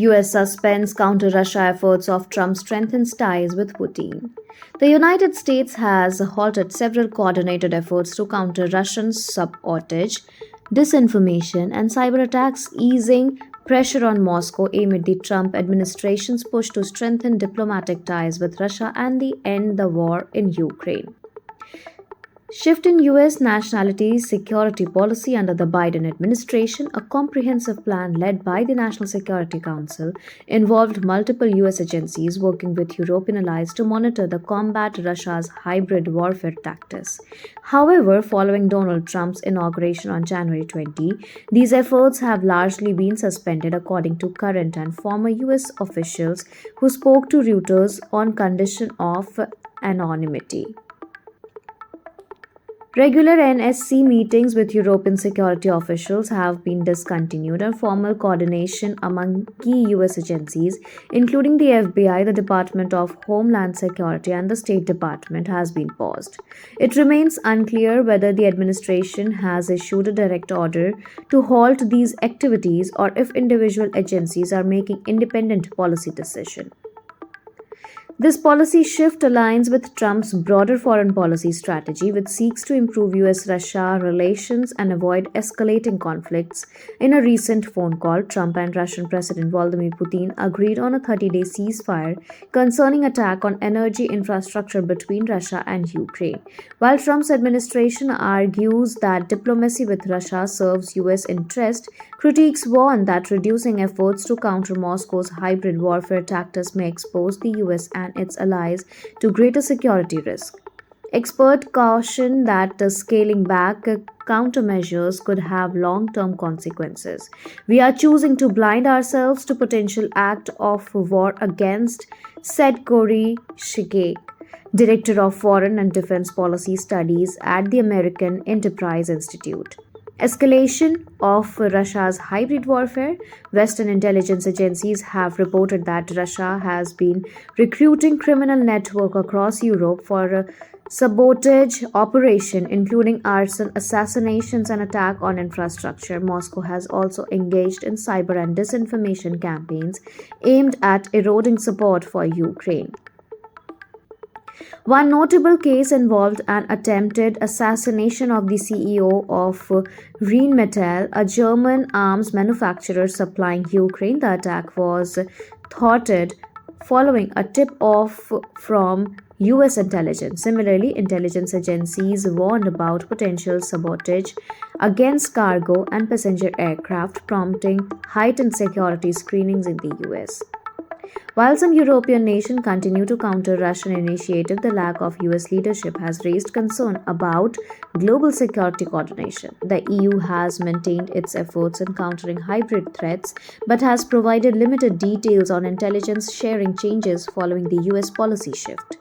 US suspends counter-Russia efforts of Trump strengthens ties with Putin. The United States has halted several coordinated efforts to counter Russian sabotage, disinformation, and cyberattacks, easing pressure on Moscow amid the Trump administration's push to strengthen diplomatic ties with Russia and end the war in Ukraine. Shift in U.S. nationality security policy under the Biden administration, a comprehensive plan led by the National Security Council, involved multiple U.S. agencies working with European allies to monitor the combat Russia's hybrid warfare tactics. However, following Donald Trump's inauguration on January 20, these efforts have largely been suspended, according to current and former U.S. officials who spoke to Reuters on condition of anonymity. Regular NSC meetings with European security officials have been discontinued, and formal coordination among key US agencies, including the FBI, the Department of Homeland Security, and the State Department, has been paused. It remains unclear whether the administration has issued a direct order to halt these activities or if individual agencies are making independent policy decisions. This policy shift aligns with Trump's broader foreign policy strategy, which seeks to improve US-Russia relations and avoid escalating conflicts. In a recent phone call, Trump and Russian President Vladimir Putin agreed on a 30-day ceasefire concerning attack on energy infrastructure between Russia and Ukraine. While Trump's administration argues that diplomacy with Russia serves US interest, critics warn that reducing efforts to counter Moscow's hybrid warfare tactics may expose the US and its allies to greater security risk. Experts caution that scaling back countermeasures could have long-term consequences. We are choosing to blind ourselves to potential act of war against, said Corey Shigek, Director of Foreign and Defense Policy Studies at the American Enterprise Institute. Escalation of Russia's hybrid warfare. Western intelligence agencies have reported that Russia has been recruiting criminal networks across Europe for a sabotage operation, including arson, assassinations, and attack on infrastructure. Moscow has also engaged in cyber and disinformation campaigns aimed at eroding support for Ukraine. One notable case involved an attempted assassination of the CEO of Rheinmetall, a German arms manufacturer supplying Ukraine. The attack was thwarted following a tip-off from U.S. intelligence. Similarly, intelligence agencies warned about potential sabotage against cargo and passenger aircraft, prompting heightened security screenings in the U.S. While some European nations continue to counter Russian initiative, the lack of US leadership has raised concern about global security coordination. The EU has maintained its efforts in countering hybrid threats, but has provided limited details on intelligence sharing changes following the US policy shift.